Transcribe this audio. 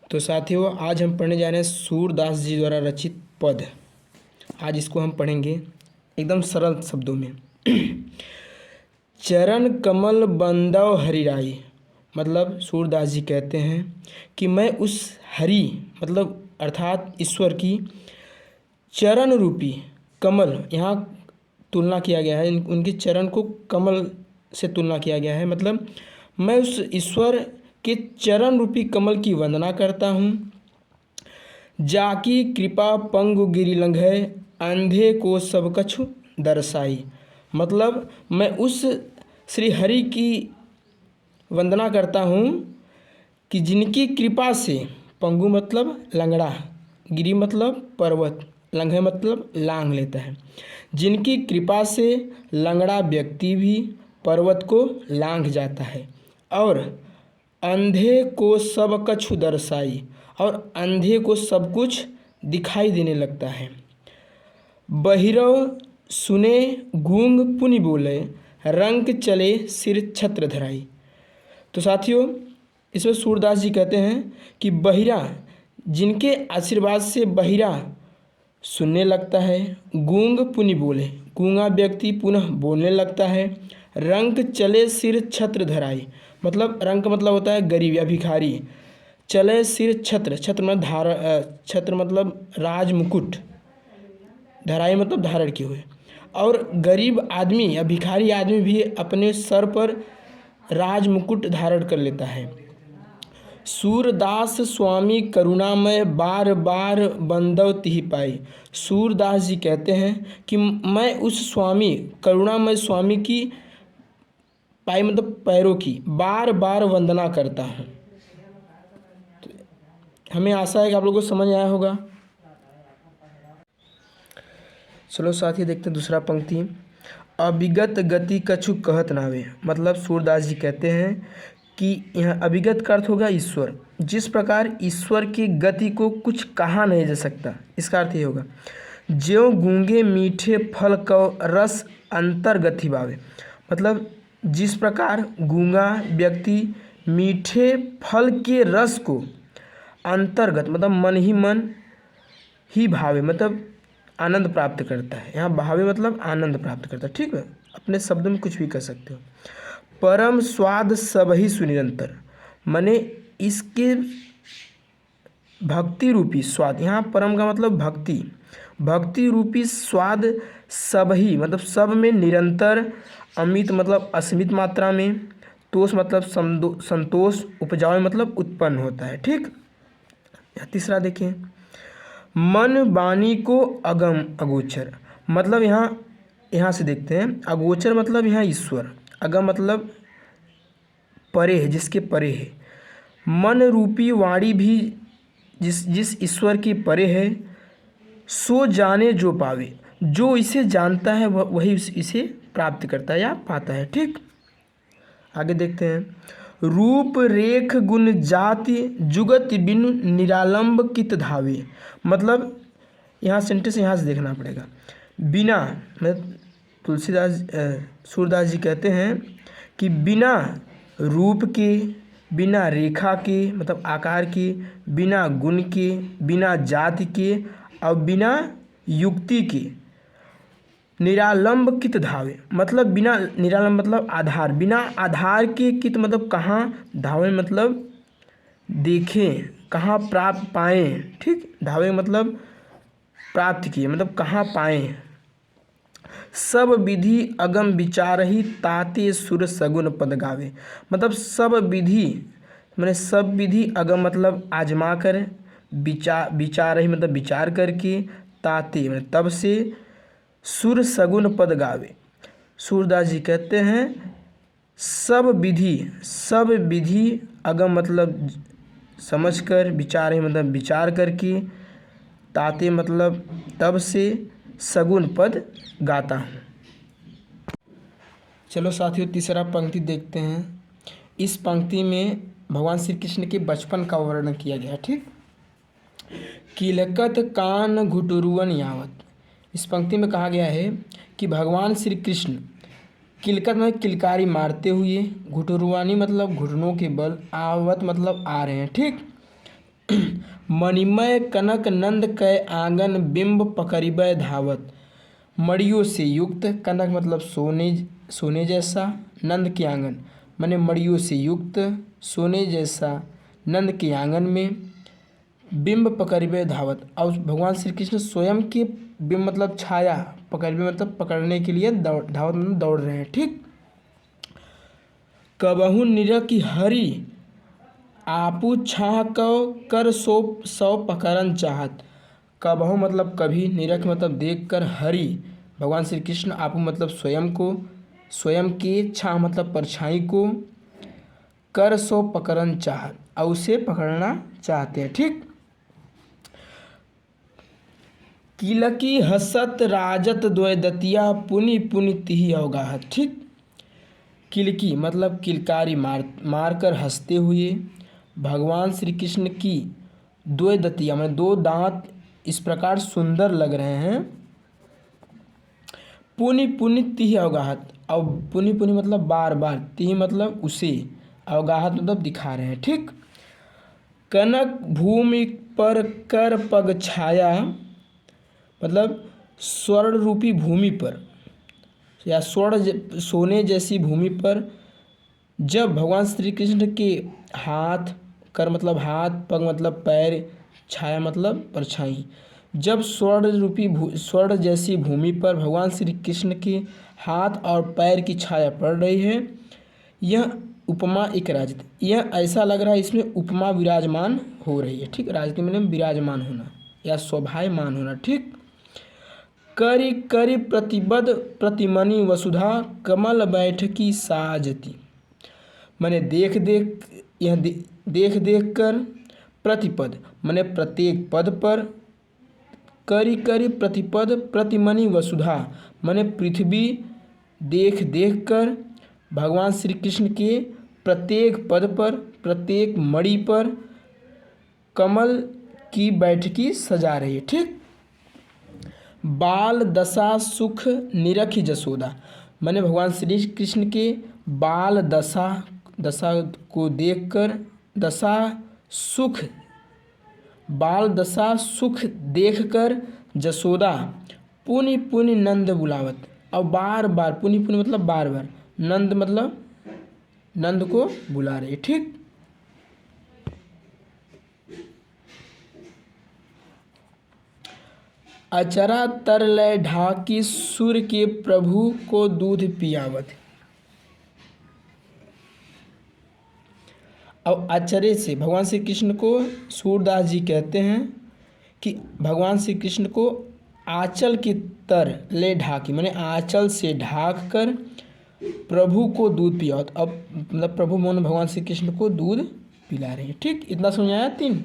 तो साथियों, आज हम पढ़ने जा रहे हैं सूरदास जी द्वारा रचित पद। आज इसको हम पढ़ेंगे एकदम सरल शब्दों में। चरण कमल बंदव हरिराई, मतलब सूरदास जी कहते हैं कि मैं उस हरि मतलब अर्थात ईश्वर की चरण रूपी कमल, यहाँ तुलना किया गया है, उनके चरण को कमल से तुलना किया गया है। मतलब मैं उस ईश्वर के चरण रूपी कमल की वंदना करता हूँ। जाकी कृपा पंगु गिरि लंघै, अंधे को सब कछु दर्शाई। मतलब मैं उस श्री हरि की वंदना करता हूँ कि जिनकी कृपा से, पंगु मतलब लंगड़ा, गिरि मतलब पर्वत, लंघे मतलब लांघ लेता है, जिनकी कृपा से लंगड़ा व्यक्ति भी पर्वत को लांघ जाता है। और अंधे को सब कछु दर्शाई, और अंधे को सब कुछ दिखाई देने लगता है। बहिरव सुने गूंग पुनि बोले, रंक चले सिर छत्र धराई। तो साथियों, इसमें सूरदास जी कहते हैं कि बहिरा, जिनके आशीर्वाद से बहिरा सुनने लगता है, गूंग पुनि बोले, गूंगा व्यक्ति पुनः बोलने लगता है, रंक चले सिर छत्र धराई, मतलब रंक मतलब होता है गरीब या भिखारी, चले सिर छत्र, छत्र मतलब छत्र मतलब राज मुकुट, धराई मतलब धारण किए हुए। और गरीब आदमी या भिखारी आदमी भी अपने सर पर राज मुकुट धारण कर लेता है। सूरदास स्वामी करुणामय, बार बार बंदव तिहि पाई। सूरदास जी कहते हैं कि मैं उस स्वामी, करुणामय स्वामी की पाई मतलब पैरों की बार बार वंदना करता हूँ। तो हमें आशा है कि आप लोगों को समझ आया होगा। चलो साथी, देखते हैं दूसरा पंक्ति। अविगत गति कछु कहत नावे, मतलब सूरदास जी कहते हैं कि यह अविगत का अर्थ होगा ईश्वर। जिस प्रकार ईश्वर की गति को कुछ कहा नहीं जा सकता, इसका अर्थ ये होगा। ज्यों गूंगे मीठे फल को रस अंतर्गति भावे, मतलब जिस प्रकार गूंगा व्यक्ति मीठे फल के रस को अंतर्गत मतलब मन ही भावे, मतलब आनंद प्राप्त करता है। यहाँ भावे मतलब आनंद प्राप्त करता है। ठीक है, अपने शब्द में कुछ भी कर सकते हो। परम स्वाद सबहि सुनिरंतर, माने इसके भक्ति रूपी स्वाद, यहाँ परम का मतलब भक्ति, भक्ति रूपी स्वाद सबहि मतलब सब में निरंतर, अमित मतलब असीमित मात्रा में, तोष मतलब संतोष, उपजाऊ मतलब उत्पन्न होता है। ठीक, तीसरा देखें। मन वाणी को अगम अगोचर, मतलब यहाँ से देखते हैं। अगोचर मतलब यहाँ ईश्वर, अगम मतलब परे है, जिसके परे है। मन रूपी वाणी भी जिस ईश्वर की परे है, सो जाने जो पावे, जो इसे जानता है वही इसे प्राप्त करता है या पाता है। ठीक, आगे देखते हैं। रूप रेख गुण जाति जुगत बिनु निरालंब कित धावे, मतलब यहाँ सेंटेंस यहाँ से देखना पड़ेगा। बिना, मतलब सूरदास जी कहते हैं कि बिना रूप के, बिना रेखा के मतलब आकार के, बिना गुण के, बिना जाति के और बिना युक्ति के, निरालंब कित धावे, मतलब बिना, निरालंब मतलब आधार, बिना आधार के, कित मतलब कहाँ, धावे मतलब देखें, कहाँ प्राप्त पाएँ। ठीक, धावे मतलब प्राप्त किए, मतलब कहाँ पाएँ। सब विधि अगम विचारहि, ताते सुर सगुन पद गावे, मतलब सब विधि मैंने सब विधि अगम मतलब आजमा कर, विचारहि मतलब विचार करके, ताते मतलब तब से, सुर सगुन पद गावे। सूरदास जी कहते हैं सब विधि अगम मतलब समझकर, विचार मतलब विचार करके, ताते मतलब तब से, सगुन पद गाता हूँ। चलो साथियों, तीसरा पंक्ति देखते हैं। इस पंक्ति में भगवान श्री कृष्ण के बचपन का वर्णन किया गया। ठीक, किलकत कान घुटुरुअन यावत, इस पंक्ति में कहा गया है कि भगवान श्री कृष्ण किलकत में किलकारी मारते हुए, घुटुरुआनी मतलब घुटनों के बल, आवत मतलब आ रहे हैं। ठीक, मणिमय कनक नंद कै आंगन बिंब पकड़िबै धावत। मड़ियों से युक्त, कनक मतलब सोने, सोने जैसा, नंद के आंगन माने मड़ियों से युक्त, सोने जैसा नंद के आंगन में, बिंब पकड़िबै धावत। और भगवान श्री कृष्ण स्वयं के बिंब मतलब छाया, पकड़िबै मतलब पकड़ने के लिए धावत मतलब दौड़ रहे हैं। ठीक। कबहु निरखि हरि आपू छाह कौ कर सौ पकड़न चाहत। कबहु मतलब कभी, निरख मतलब देख कर, हरि भगवान श्री कृष्ण, आपू मतलब स्वयं को, स्वयं के, छाह मतलब परछाई को, कर सो पकड़न चाहत और उसे पकड़ना चाहते हैं। ठीक। किलकी हसत राजत द्वैदतिया पुनि पुनि तिहि अवगाहत। ठीक। किलकी मतलब किलकारी मार कर हंसते हुए भगवान श्री कृष्ण की द्वैदतिया मतलब दो दांत इस प्रकार सुंदर लग रहे हैं। पुनि पुनि तिहि अवगाहत, और पुनि पुनि मतलब बार बार, तिहि मतलब उसे, अवगाहत मतलब दिखा रहे हैं। ठीक। कनक भूमि पर कर पग छाया मतलब स्वर्ण रूपी भूमि पर या सोने जैसी भूमि पर जब भगवान श्री कृष्ण के हाथ, कर मतलब हाथ, पग मतलब पैर, छाया मतलब परछाई, जब स्वर्ण जैसी भूमि पर भगवान श्री कृष्ण के हाथ और पैर की छाया पड़ रही है, यह उपमा एक राजत, यह ऐसा लग रहा है इसमें उपमा विराजमान हो रही है। ठीक। राजत मतलब विराजमान होना या शोभायमान होना। ठीक। करि करि प्रतिबद्ध प्रतिमनि वसुधा कमल बैठकी साजती। मैंने देख देख, यह देख देख कर, प्रतिपद मैंने प्रत्येक पद पर, करि करि प्रतिपद प्रतिमनि वसुधा मैंने पृथ्वी देख देख कर भगवान श्री कृष्ण के प्रत्येक पद पर, प्रत्येक मणि पर कमल की बैठकी सजा रही है। ठीक। बाल दशा सुख निरखि जसोदा मैंने भगवान श्री कृष्ण के बाल दशा को देखकर, दशा सुख, बाल दशा सुख देखकर जसोदा पुनि पुनि नंद बुलावत, और बार बार, पुनि पुनि मतलब बार बार, नंद मतलब नंद को बुला रहे। ठीक। अचरा तर लय ढाकी सूर्य के प्रभु को दूध पियावत। और अचरे से भगवान श्री कृष्ण को सूरदास जी कहते हैं कि भगवान श्री कृष्ण को आंचल की तर ले ढाकी मैंने आंचल से ढाक कर प्रभु को दूध पियावत। अब मतलब प्रभु मोहन भगवान श्री कृष्ण को दूध पिला रहे हैं। ठीक। इतना समझ आया। 3